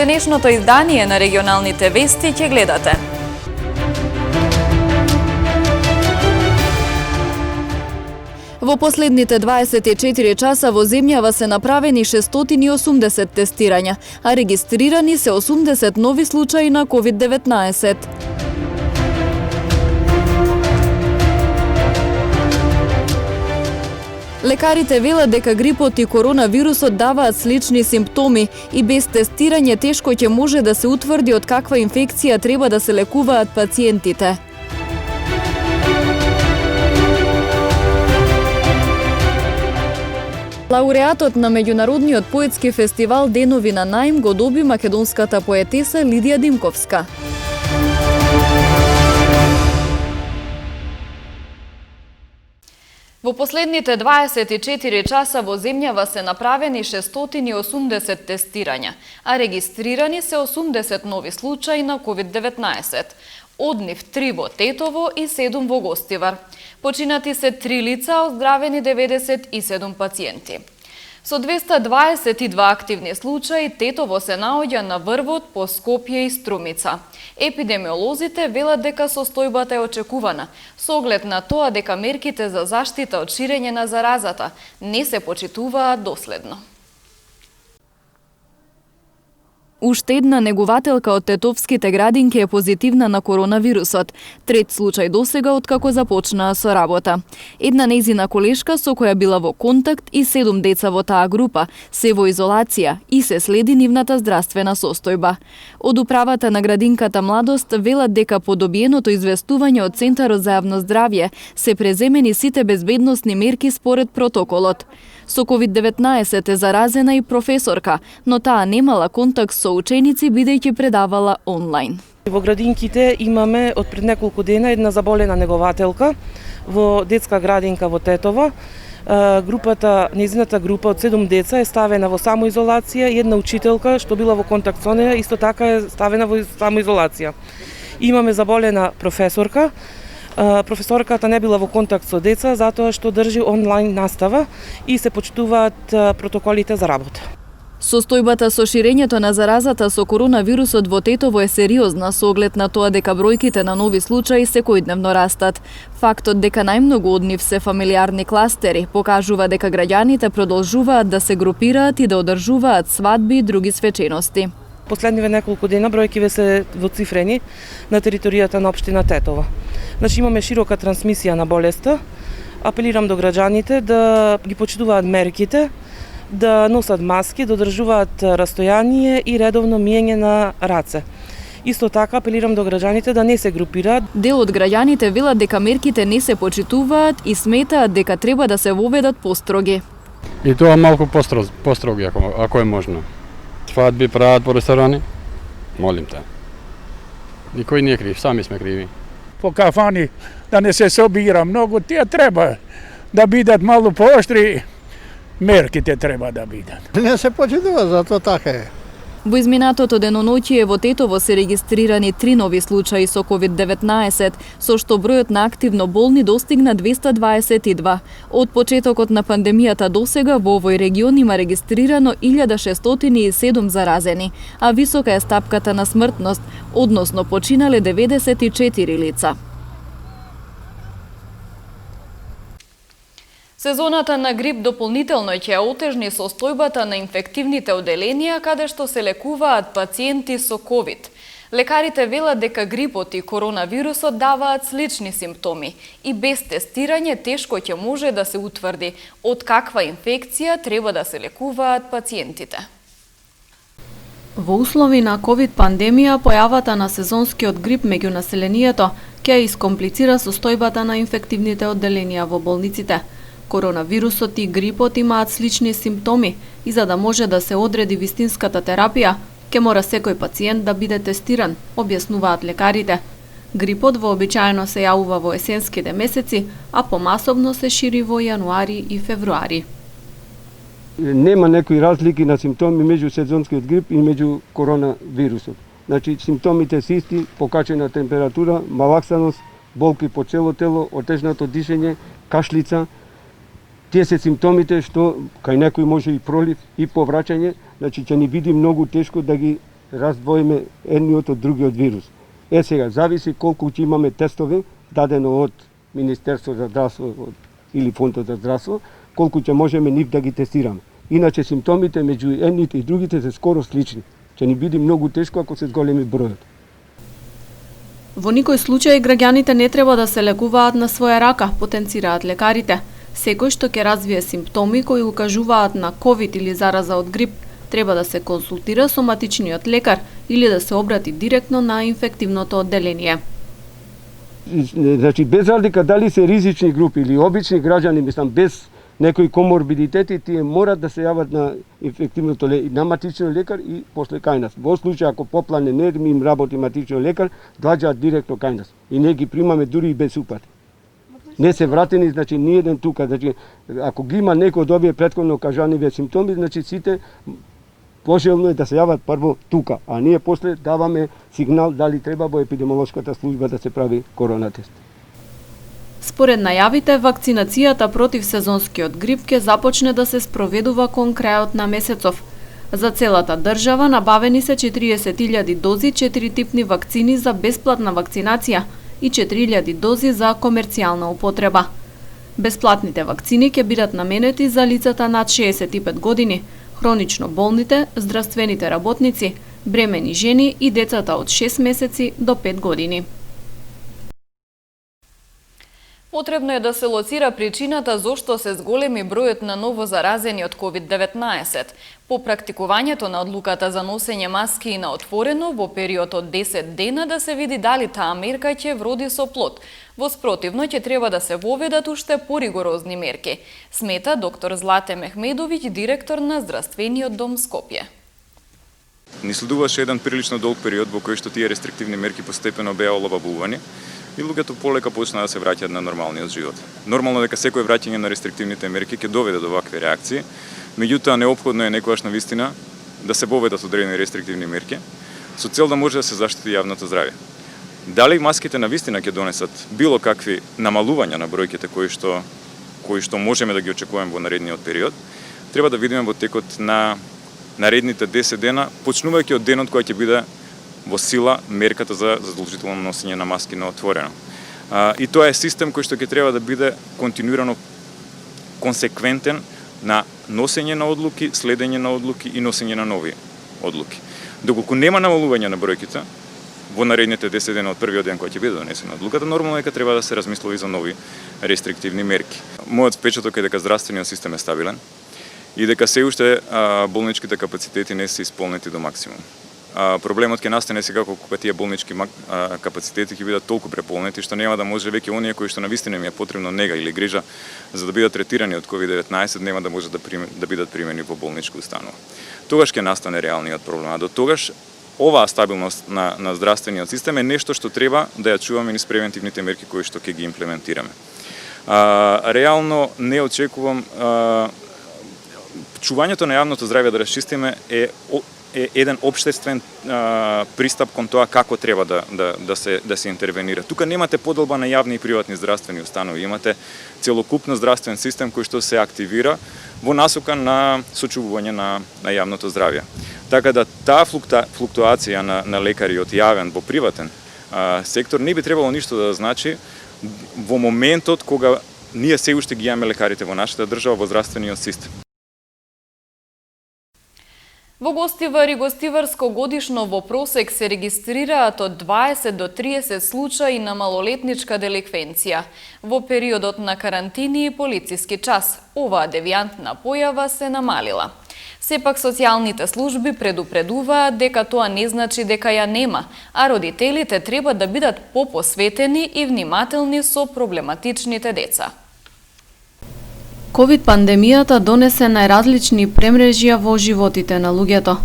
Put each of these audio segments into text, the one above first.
денешното издание на регионалните вести ќе гледате. Во последните 24 часа во земјава се направени 680 тестирања, а регистрирани се 80 нови случаи на COVID-19. Лекарите велат дека грипот и коронавирусот даваат слични симптоми и без тестирање тешко ќе може да се утврди од каква инфекција треба да се лекуваат пациентите. Лауреатот на меѓународниот поетски фестивал Денови на наим го доби македонската поетеса Лидија Димковска. Во последните 24 часа во земјава се направени 680 тестирања, а регистрирани се 80 нови случаи на COVID-19. Од нив 3 во Тетово и 7 во Гостивар. Починати се 3 лица, оздравени 97 пациенти. Со 222 активни случаи, Тетово се наоѓа на врвот по Скопје и Струмица. Епидемиолозите велат дека состојбата е очекувана, со оглед на тоа дека мерките за заштита од ширење на заразата не се почитуваат доследно. Уште една негувателка од тетовските градинки е позитивна на коронавирусот. Трет случај досега откако започнаа со работа. Една нејзина колешка со која била во контакт и 7 деца во таа група се во изолација и се следи нивната здравствена состојба. Од управата на градинката Младост велат дека по добиеното известување од Центарот за јавно здравје се преземени сите безбедносни мерки според протоколот. Со COVID-19 е заразена и професорка, но таа немала контакт со ученици бидејќи предавала онлайн. Во градинките имаме од пред неколку дена една заболена негователка во детска градинка во Тетово. Нејзината група од 7 деца е ставена во самоизолација и една учителка што била во контакт со неја исто така е ставена во самоизолација. Имаме заболена професорка. Професорката не била во контакт со деца затоа што држи онлайн настава и се почитуваат протоколите за работа. Состојбата со ширењето на заразата со коронавирусот во Тетово е сериозна со оглед на тоа дека бројките на нови случаи секојдневно растат. Фактот дека најмногу од нив се фамилиарни кластери покажува дека граѓаните продолжуваат да се групираат и да одржуваат свадби и други свечености. Последниве неколку дена бројкиве се двоцифрени на територијата на општина Тетово. Значи имаме широка трансмисија на болеста. Апелирам до граѓаните да ги почитуваат мерките, да носат маски, да одржуваат растојание и редовно миење на раце. Исто така апелирам до граѓаните да не се групираат. Дел од граѓаните велат дека мерките не се почитуваат и сметаат дека треба да се воведат построги. И тоа малку построги ако е можно. Свадби прават по ресторани? Молим те. Никој не е крив, сами сме криви. По кафани да не се собира многу, тие треба да бидат малку поштри, мерките треба да бидат. Не се почитува, затоа така е. Во изминатото деноноќие во Тетово се регистрирани 3 нови случаи со COVID-19, со што бројот на активно болни достигна 222. Од почетокот на пандемијата досега во овој регион има регистрирано 1607 заразени, а висока е стапката на смртност, односно починале 94 лица. Сезоната на грип дополнително ќе отежни состојбата на инфективните оделенија каде што се лекуваат пациенти со COVID. Лекарите велат дека грипот и коронавирусот даваат слични симптоми и без тестирање тешко ќе може да се утврди од каква инфекција треба да се лекуваат пациентите. Во услови на COVID пандемија, појавата на сезонскиот грип меѓу населението ќе искомплицира состојбата на инфективните оделенија во болниците. Коронавирусот и грипот имаат слични симптоми и за да може да се одреди вистинската терапија, ќе мора секој пациент да биде тестиран, објаснуваат лекарите. Грипот вообичаено се јавува во есенските месеци, а помасовно се шири во јануари и февруари. Нема некои разлики на симптоми меѓу сезонскиот грип и меѓу коронавирусот. Значи, симптомите се исти, покачена температура, малаксаност, болки по цело тело, отежнато дишење, кашлица. Тие се симптомите што кај некој може и пролив и повраќање, значи ќе ни биде многу тешко да ги раздвоиме едниот од другиот вирус. Сега, зависи колку ќе имаме тестови, дадено од Министерство за здравство или Фондот за здравство, колку ќе можеме нив да ги тестираме. Иначе симптомите меѓу едните и другите се скоро слични. Ќе ни биде многу тешко ако се зголеми бројот. Во никој случај граѓаните не треба да се лекуваат на своја рака, потенцираат лекарите. Секој што ќе развие симптоми кои укажуваат на ковид или зараза од грип, треба да се консултира со матичниот лекар или да се обрати директно на инфективното одделение. Значи, без разлика дали се ризични групи или обични граѓани, мислам, без некои коморбидитети, тие морат да се јават на инфективното на матичниот лекар и после кај нас. Во случај ако поплане не им работи матичниот лекар, доаѓаат директно кај нас и не ги примаме дури и без уплати. Не се вратени, значи ни еден тука, значи ако ги има некој од овие претходно кажаниве симптоми, значи сите пожелно е да се јават прво тука, а ние после даваме сигнал дали треба во епидемиолошката служба да се прави коронатест. Според најавите, вакцинацијата против сезонскиот грип ќе започне да се спроведува кон крајот на месецов. За целата држава набавени се 40.000 дози 4-типни вакцини за бесплатна вакцинација и 4.000 дози за комерцијална употреба. Бесплатните вакцини ќе бидат наменети за лицата над 65 години, хронично болните, здравствените работници, бремени жени и децата од 6 месеци до 5 години. Потребно е да се лоцира причината зошто се зголеми бројот на ново заразени од COVID-19. По практикувањето на одлуката за носење маски на отворено во период од 10 дена да се види дали таа мерка ќе вроди со плод. Во спротивно ќе треба да се воведат уште поригорозни мерки, смета доктор Злате Мехмедовиќ, директор на Здравствениот дом Скопје. Ни следуваше еден прилично долг период во кој што тие рестриктивни мерки постепено беа олабавувани и луѓето полека почнаа да се враќаат на нормалниот живот. Нормално дека секој враќање на рестриктивните мерки ќе доведе до вакви реакции, меѓутоа неопходно е некогаш навистина да се воведат одредени рестриктивни мерки со цел да може да се заштити јавното здравје. Дали маските навистина ќе донесат било какви намалувања на бројките кои што можеме да ги очекуваме во наредниот период, треба да видиме во текот на наредните 10 дена, почнувајќи од денот кој ќе биде во сила мерката за задолжително носење на маски на отворено. И тоа е систем кој што ќе треба да биде континуирано консеквентен на носење на одлуки, следење на одлуки и носење на нови одлуки. Доколку нема намалување на бројките во наредните 10 дена од првиот ден кој ќе биде донесена одлуката, нормално дека треба да се размислува и за нови рестриктивни мерки. Мојот впечаток е дека здравствениот систем е стабилен и дека се уште болничките капацитети не се исполнети до максимум. Проблемот ќе настане сега кога тие болнички капацитети ќе бидат толку преполнети што нема да може веќе оние кои што навистина им е потребно нега или грижа за да бидат третирани од COVID-19 нема да може да бидат примени во болничка установа. Тогаш ќе настане реалниот проблем. А до тогаш оваа стабилност на здравствениот систем е нешто што треба да ја чуваме низ превентивните мерки кои што ќе ги имплементираме. Реално не очекувам чувањето на јавното здравје да расчистиме е еден општествен пристап кон тоа како треба да се интервенира. Тука немате поделба на јавни и приватни здравствени установи, имате целокупно здравствен систем кој што се активира во насока на сочувување на јавното здравје. Така да таа флуктуација на лекари од јавен во приватен сектор не би требало ништо да значи во моментот кога ние се уште ги имаме лекарите во нашата држава во здравствениот систем. Во Гостивар и Гостиварско годишно во просек се регистрираат од 20 до 30 случаи на малолетничка деликвенција. Во периодот на карантини и полициски час, оваа девијантна појава се намалила. Сепак социјалните служби предупредуваат дека тоа не значи дека ја нема, а родителите треба да бидат попосветени и внимателни со проблематичните деца. Ковид-пандемијата донесе најразлични премрежја во животите на луѓето.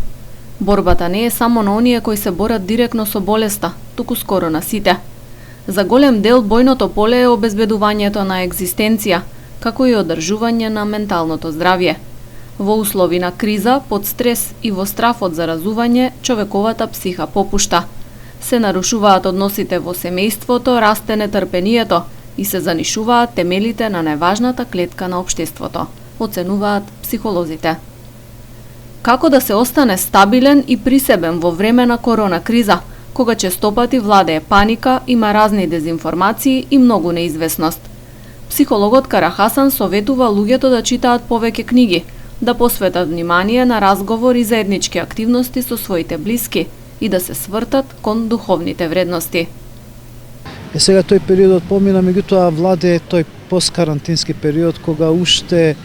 Борбата не е само на оние кои се борат директно со болеста, туку скоро на сите. За голем дел бојното поле е обезбедувањето на екзистенција, како и одржување на менталното здравје. Во услови на криза, под стрес и во страф од заразување, човековата психа попушта. Се нарушуваат односите во семејството, расте нетрпението и се занишуваат темелите на најважната клетка на општеството, оценуваат психолозите. Како да се остане стабилен и присебен во време на корона криза, кога честопати владее паника, има разни дезинформации и многу неизвестност. Психологот Кара Хасан советува луѓето да читаат повеќе книги, да посветат внимание на разговор и заеднички активности со своите блиски и да се свртат кон духовните вредности. Сега тој периодот помина, меѓутоа владе тој посткарантински период кога уште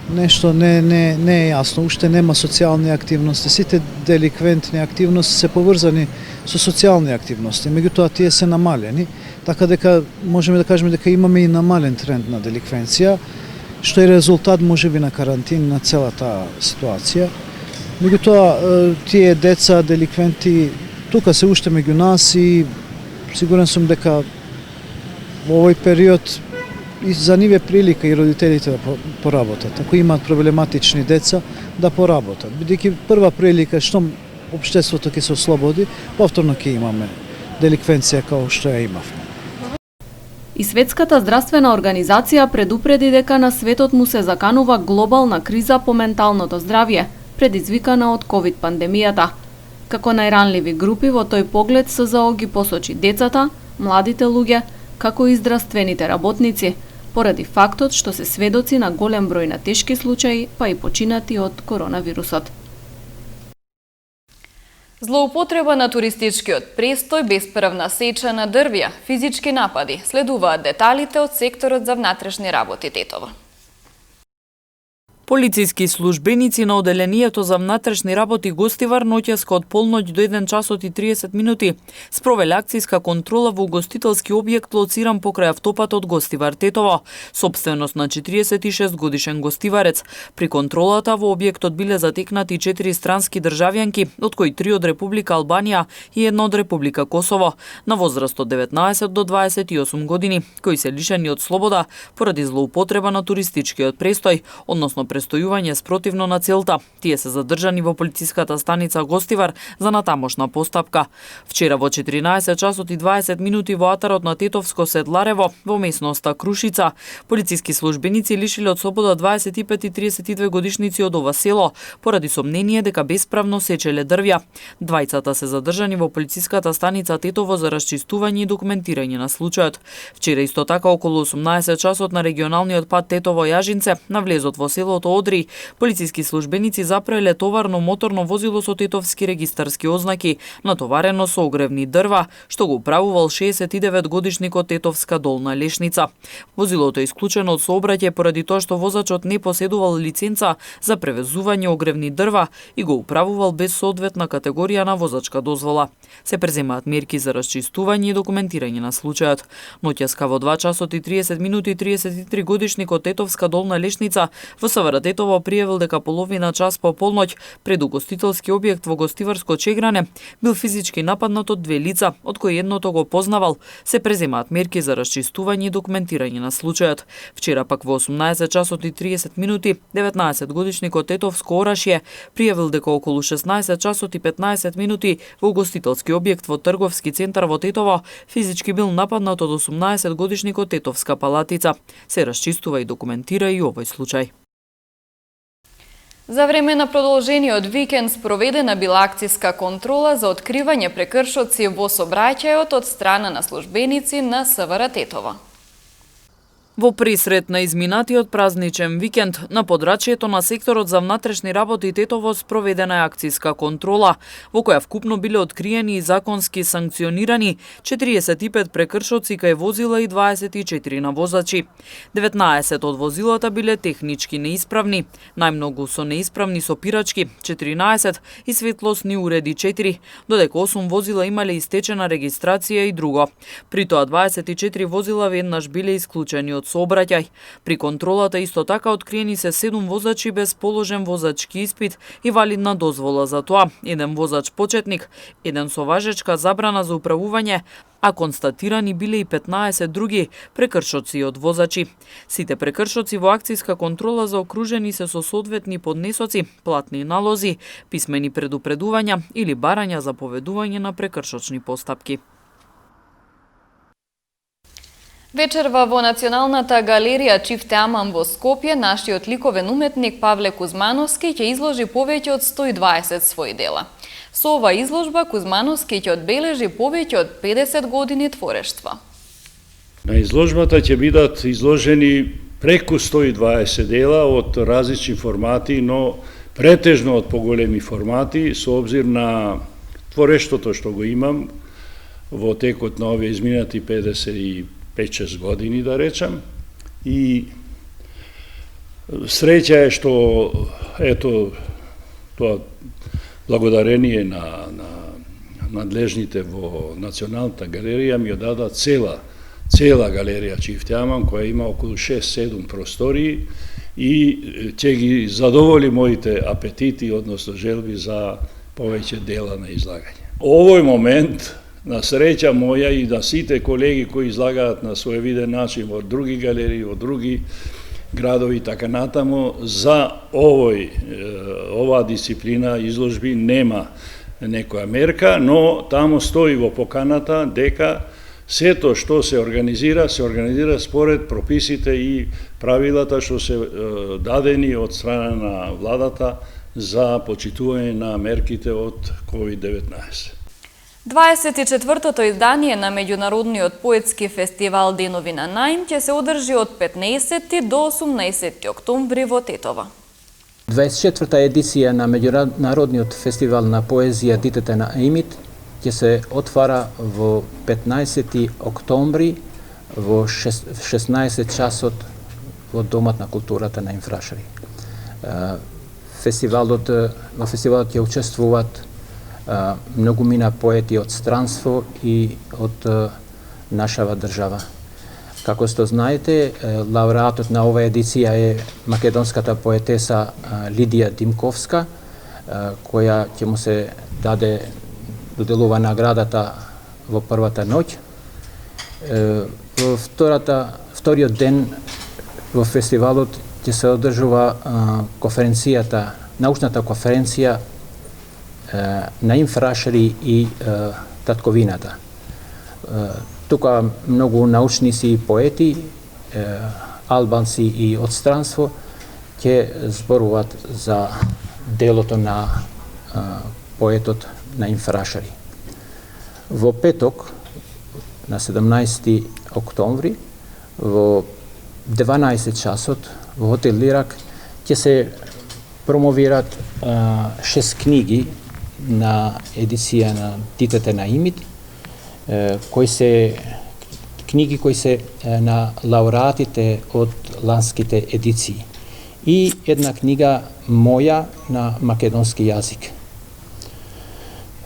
нешто не е јасно, уште нема социјални активности. Сите деликвентни активности се поврзани со социјални активности, меѓутоа тие се намалени, така дека можеме да кажеме дека имаме и намален тренд на деликвенција, што е резултат можеби на карантин на целата ситуација. Меѓутоа тие деца деликвенти тука се уште меѓу нас и сигурен сум дека во овој период и за нив е прилика и родителите да поработат. Ако имаат проблематични деца, да поработат. Бидејќи прва прилика што општеството ќе се ослободи, повторно ќе имаме деликвенција како што ја имавме. И Светската здравствена организација предупреди дека на светот му се заканува глобална криза по менталното здравје, предизвикана од ковид пандемијата. Како најранливи групи во тој поглед СЗО ги посочи децата, младите луѓе, како и здравствените работници, поради фактот што се сведоци на голем број на тешки случаи, па и починати од коронавирусот. Злоупотреба на туристичкиот престој, бесправна сеча на дрвја, физички напади. Следуваат деталите од секторот за внатрешни работи Тетово. Полициски службеници на Оделението за внатрешни работи Гостивар ноќеска од полноќ до 1 часот и 30 минути спровеле акцијска контрола во угостителски објект лоциран покрај автопатот Гостивар Тетово, собственост на 46 годишен гостиварец. При контролата во објектот биле затекнати 4 странски државјанки, од кои 3 од Република Албанија и 1 од Република Косово, на возраст од 19 до 28 години, кои се лишени од слобода поради злоупотреба на туристичкиот престој, односно престојување спротивно на целта. Тие се задржани во полициската станица Гостивар за натамошна постапка. Вчера во 14 часот и 20 минути во атарот на Тетовско Седларево, во местноста Крушица, полициски службеници лишиле од слобода 25 и 32 годишници од ова село, поради сомнение дека бесправно сечеле дрвја. Двајцата се задржани во полициската станица Тетово за расчистување и документирање на случајот. Вчера исто така околу 18 часот на регионалниот пат Тетово-Јажинце, на влезот во селото Одри, полициски службеници запреле товарно моторно возило со тетовски регистарски ознаки, натоварено со огревни дрва, што го управувал 69 годишникот Тетовска Долна Лешница. Возилото е исклучено од сообраќај поради тоа што возачот не поседувал лиценца за превезување огревни дрва и го управувал без соодветна категорија на возачка дозвола. Се преземаат мерки за расчистување и документирање на случајот. Ноќеска во 2 часот и 30 минути 33 годишникот Тетовска Долна Лешница во СВР Тетово пријавил дека половина час по полноќ пред угостителски објект во Гостиварско Чегране бил физички нападнат од 2 лица, од кои едното го познавал. Се преземаат мерки за расчистување и документирање на случајот. Вчера пак во 18 часот и 30 минути 19 годишникот Тетовско Орашје пријавил дека околу 16 часот и 15 минути во угостителски објект во трговски центар во Тетово физички бил нападнат од 18 годишникот Тетовска Палатица. Се расчистува и документира и овој случај. За време на продолжениот викенд спроведена била акцијска контрола за откривање прекршоци во сообраќајот од страна на службеници на СВР Тетово. Во присрет на изминатиот празничен викенд, на подрачјето на секторот за внатрешни работи Тетово спроведена е акцијска контрола, во која вкупно биле откриени и законски санкционирани 45 прекршоци кај возила и 24 на возачи. 19 од возилата биле технички неисправни, најмногу со неисправни сопирачки 14 и светлосни уреди 4, додека 8 возила имале истечена регистрација и друго. При тоа 24 возила веднаш биле исклучени од сообраќај. При контролата исто така откриени се 7 возачи без положен возачки испит и валидна дозвола за тоа, 1 возач почетник, 1 со важечка забрана за управување, а констатирани биле и 15 други прекршоци од возачи. Сите прекршоци во акцијска контрола заокружени се со соодветни поднесоци, платни налози, писмени предупредувања или барања за поведување на прекршочни постапки. Вечерва во Националната галерија Чифте Аман во Скопје, нашиот ликовен уметник Павле Кузмановски ќе изложи повеќе од 120 своји дела. Со ова изложба Кузмановски ќе одбележи повеќе од 50 години творештва. На изложбата ќе бидат изложени преку 120 дела од различни формати, но претежно од поголеми формати, со обзир на творештото што го имам во текот на овие изминати 55-6 години, да речам. И среќа е што, ето, тоа благодарение на надлежните во Националната галерија ми ја дадат цела галерија Чифте Аман, која има околу 6-7 простории и ќе ги задоволи моите апетити, односно желби за повеќе дела на излагање. Овој момент, на среќа моја и на сите колеги кои излагаат на своевиден начин во други галерии, во други градови и така натаму, за оваа дисциплина изложби нема некоја мерка, но таму стои во поканата дека сето што се организира според прописите и правилата што се дадени од страна на владата за почитување на мерките од COVID-19. 24-тото издание на меѓународниот поетски фестивал Денови на наим ќе се одржи од 15 до 18 октомври во Тетово. 24-та едиција на меѓународниот фестивал на поезија Дитете на Аимит ќе се отвара во 15 октомври во 16 часот во Домот на културата на Инфрашари. Во фестивалот ќе учествуваат многумина поети од странство и од нашава држава. Како што знаете, лауреатот на оваа едиција е македонската поетеса Лидија Димковска, која ќе му се доделува наградата во првата ноќ. Во вториот ден во фестивалот ќе се одржува научната конференција на Инфрашари и татковината. Тука многу научници и поети, албанци и од странство, ќе зборуваат за делото на поетот на Инфрашари. Во петок, на 17 октомври, во 12 часот, во хотел Лирак, ќе се промовираат 6 книги на едиција на Дитете на Аимит, книги кои се на лауреатите од ланските едиции и една книга моја на македонски јазик.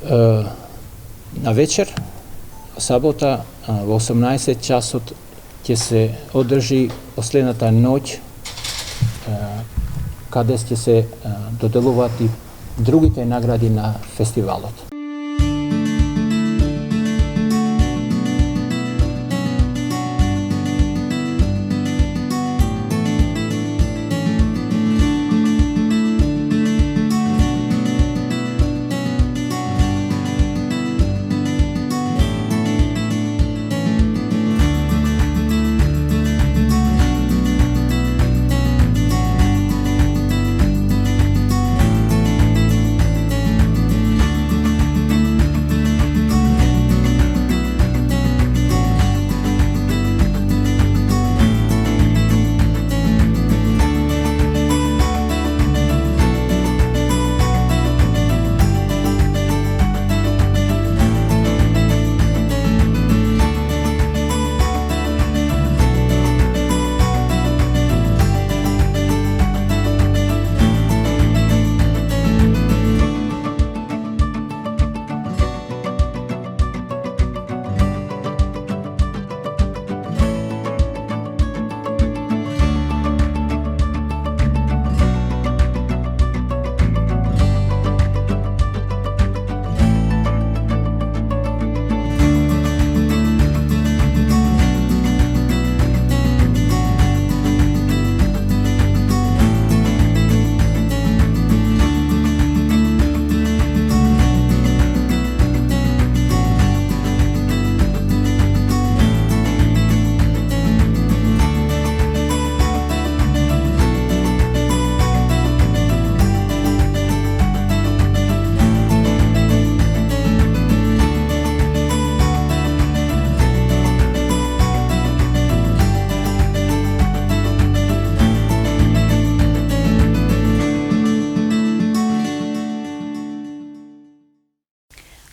На вечер, сабота, во 18 часот ќе се одржи последната ноќ каде ќе се доделуваат и другите награди на фестивалот.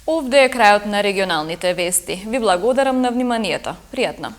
Овде е крајот на регионалните вести. Ви благодарам на вниманието. Пријатно!